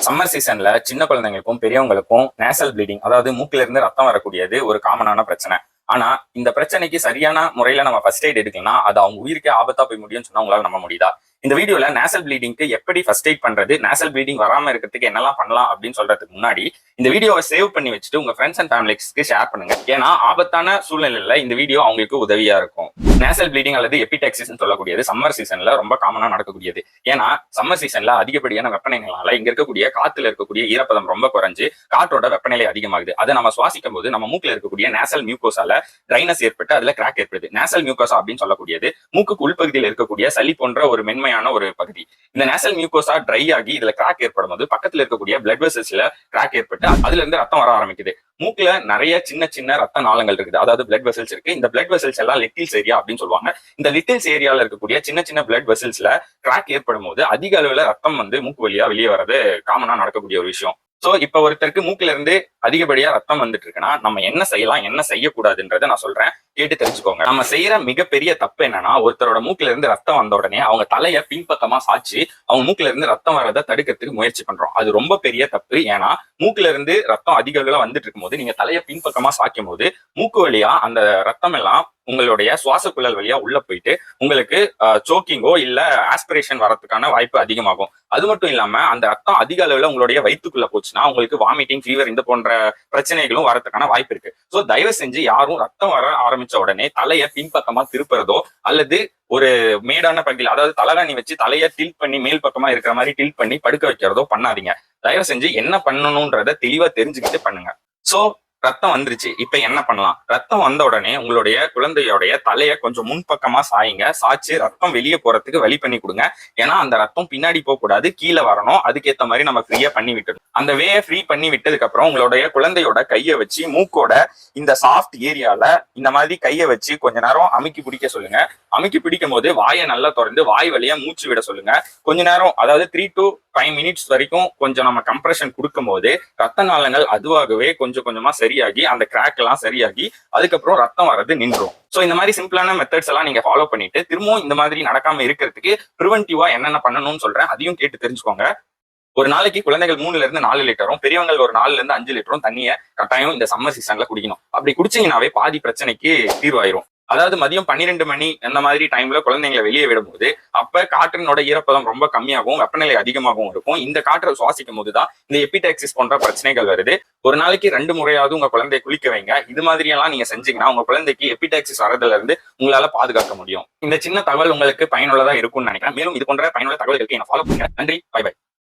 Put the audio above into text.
Summer சீசன்ல சின்ன குழந்தைங்களுக்கும் பெரியவங்களுக்கும் நேசல் ப்ளீடிங், அதாவது மூக்குல இருந்து ரத்தம் வரக்கூடியது ஒரு காமனான பிரச்சனை. ஆனா இந்த பிரச்சனைக்கு சரியான முறையில நம்ம ஃபர்ஸ்ட் எய்ட் எடுக்கலன்னா அது அவங்க உயிருக்கே ஆபத்தா போய் முடியும்னு சொன்னா உங்களால நம்ப முடியுதா? இந்த வீடியோல நேசல் ப்ளீடிங்க்கு எப்படி ஃபர்ஸ்ட் எய்ட் பண்றது, நேசல் ப்ளீடிங் வராம இருக்கிறதுக்கு என்னெல்லாம் பண்ணலாம் அப்படின்னு சொல்றதுக்கு முன்னாடி இந்த வீடியோவை சேவ் பண்ணி வச்சுட்டு உங்க ஃப்ரெண்ட்ஸ் அண்ட் ஃபேமிலிஸ்க்கு ஷேர் பண்ணுங்க. ஏன்னா ஆபத்தான சூழ்நிலையில இந்த வீடியோ அவங்களுக்கு உதவியா இருக்கும். நேசல் ப்ளீடிங் அல்லது எபிடாக்சிஸ் சொல்லக்கூடியது சம்மர் சீசன்ல ரொம்ப காமனா நடக்கக்கூடியது. ஏன்னா சம்மர் சீசன்ல அதிகப்படியான வெப்பநிலைகளால இங்க இருக்கக்கூடிய காத்துல இருக்கக்கூடிய ஈரப்பதம் ரொம்ப குறைஞ்சு காற்றோட வெப்பநிலை அதிகமாகுது. அதை நம்ம சுவாசிக்கும் போது நம்ம மூக்குல இருக்கக்கூடிய நேசல் மியூக்கோசால ட்ரைனஸ் ஏற்பட்டு அதுல கிராக் ஏற்படுது. நேசல் மியூக்கோசா அப்படின்னு சொல்லக்கூடியது மூக்குக்கு உள்பகுதியில் இருக்கக்கூடிய சளி போன்ற ஒரு மென்மையான ஒரு பகுதி. இந்த நேசல் மியூக்கோசா ட்ரை ஆகி இதுல கிராக் ஏற்படும் போது பக்கத்துல இருக்கக்கூடிய பிளட் வெசல்ஸ்ல கிராக் ஏற்பட்டு அதுல இருந்து ரத்தம் வர ஆரம்பிக்குது. மூக்குல நிறைய சின்ன சின்ன ரத்த நாளங்கள் இருக்குது, அதாவது பிளட் வெசல்ஸ் இருக்கு. இந்த பிளட் வெசல்ஸ் எல்லாம் லிட்டில்ஸ் ஏரியா அப்படின்னு சொல்லுவாங்க. இந்த லிட்டில்ஸ் ஏரியால இருக்கக்கூடிய சின்ன சின்ன பிளட் வெசல்ஸ்ல கிராக் ஏற்படும் போது அதிக அளவுல ரத்தம் மூக்கு வழியா வெளியே வர்றது காமனா நடக்கக்கூடிய ஒரு விஷயம். சோ இப்ப ஒருத்தருக்கு மூக்குல இருந்து அதிகப்படியா ரத்தம் வந்துட்டு இருக்குன்னா நம்ம என்ன செய்யலாம், என்ன செய்யக்கூடாதுன்றதை நான் சொல்றேன், கேட்டு தெரிஞ்சுக்கோங்க. நம்ம செய்யற மிகப்பெரிய தப்பு என்னன்னா, ஒருத்தரோட மூக்குல இருந்து ரத்தம் வந்த உடனே அவங்க தலைய பின்பக்கமா சாச்சு அவங்க மூக்குல இருந்து ரத்தம் வர்றதை தடுக்கிறதுக்கு முயற்சி பண்றோம். அது ரொம்ப பெரிய தப்பு. ஏன்னா மூக்குல இருந்து ரத்தம் அதிக அளவுல வந்துட்டு இருக்கும் போது நீங்க தலைய பின்பக்கமா சாய்க்கும் போது மூக்கு வழியா அந்த ரத்தம் எல்லாம் உங்களுடைய சுவாச குழல் வழியா உள்ள போயிட்டு உங்களுக்கு சோக்கிங்கோ இல்ல ஆஸ்பிரேஷன் வரதுக்கான வாய்ப்பு அதிகமாகும். அது மட்டும் இல்லாம அந்த ரத்தம் அதிக அளவுல உங்களுடைய வயிற்றுக்குள்ள போச்சுன்னா உங்களுக்கு வாமிட்டிங், ஃபீவர் இந்த போன்ற பிரச்சனைகளும் வரதுக்கான வாய்ப்பு இருக்கு. சோ தயவு செஞ்சு யாரும் ரத்தம் வர ஆரம்பிச்ச உடனே தலைய பின்பக்கமா திருப்புறதோ அல்லது ஒரு மேடான பகுதியில், அதாவது தலகாணி வச்சு தலைய டில்ட் பண்ணி மேல் பக்கமா இருக்கிற மாதிரி டில்ட் பண்ணி படுக்க வைக்கிறதோ பண்ணாதீங்க. தயவு செஞ்சு என்ன பண்ணணும்ன்றத தெளிவா தெரிஞ்சுக்கிட்டு பண்ணுங்க. சோ ரத்தம் வந்துருச்சு, இப்ப என்ன பண்ணலாம்? ரத்தம் வந்த உடனே உங்களுடைய குழந்தையோடைய தலைய கொஞ்சம் முன்பக்கமா சாயுங்க. சாய்ச்சு ரத்தம் வெளியே போறதுக்கு வழி பண்ணி கொடுங்க. ஏன்னா அந்த ரத்தம் பின்னாடி போக கூடாது, கீழே வரணும். அதுக்கேற்ற மாதிரி நம்ம ஃப்ரீயா பண்ணி விட்டுடும். அந்த வேயை ஃப்ரீ பண்ணி விட்டதுக்கு அப்புறம் உங்களுடைய குழந்தையோட கையை வச்சு மூக்கோட இந்த சாஃப்ட் ஏரியால இந்த மாதிரி கையை வச்சு கொஞ்ச நேரம் அமுக்கி பிடிக்க சொல்லுங்க. அமுக்கி பிடிக்கும் போது வாயை நல்லா திறந்து வாய் வழியா மூச்சு விட சொல்லுங்க. கொஞ்ச நேரம், அதாவது 3 to 5 minutes வரைக்கும் கொஞ்சம் நம்ம கம்ப்ரெஷன் கொடுக்கும் போது ரத்த நாளங்கள் அதுவாகவே கொஞ்சம் கொஞ்சமா சரியாகி அந்த கிராக் எல்லாம் சரியாகி அதுக்கப்புறம் ரத்தம் வர்றது நின்றும். சோ இந்த மாதிரி சிம்பிளான மெத்தட்ஸ் எல்லாம் நீங்க ஃபாலோ பண்ணிட்டு திரும்பவும் இந்த மாதிரி நடக்காம இருக்கிறதுக்கு ப்ரிவென்டிவா என்னென்ன பண்ணணும்னு சொல்றேன், அதையும் கேட்டு தெரிஞ்சுக்கோங்க. ஒரு நாளைக்கு குழந்தைகள் 3 to 4 லிட்டரும் பெரியவங்க ஒரு 4 to 5 லிட்டரும் தண்ணியை கட்டாயம் இந்த சம்மர் சீசன்ல குடிக்கணும். அப்படி குடிச்சீங்கன்னாவே பாதி பிரச்சனைக்கு தீர்வாயிரும். அதாவது மதியம் 12 மணி அந்த மாதிரி டைம்ல குழந்தைங்களை வெளியே விடும்போது அப்ப காற்றினோட ஈரப்பதம் ரொம்ப கம்மியாகவும் வெப்பநிலை அதிகமாகவும் இருக்கும். இந்த காற்றை சுவாசிக்கும் போதுதான் இந்த எபிடாக்சிஸ் போன்ற பிரச்சனைகள் வருது. ஒரு நாளைக்கு 2 முறையாவது உங்க குழந்தைய குளிக்க வைங்க. இது மாதிரி எல்லாம் நீங்க செஞ்சீங்கன்னா உங்க குழந்தைக்கு எபிடாக்சிஸ் வரதுல இருந்து உங்களால பாதுகாக்க முடியும். இந்த சின்ன தகவல் உங்களுக்கு பயனுள்ளதா இருக்கும்னு நினைக்கிறேன். மேலும் இது போன்ற பயனுள்ள தகவல்களுக்கு என்ன ஃபாலோ பண்ணுங்க. நன்றி, பை பை.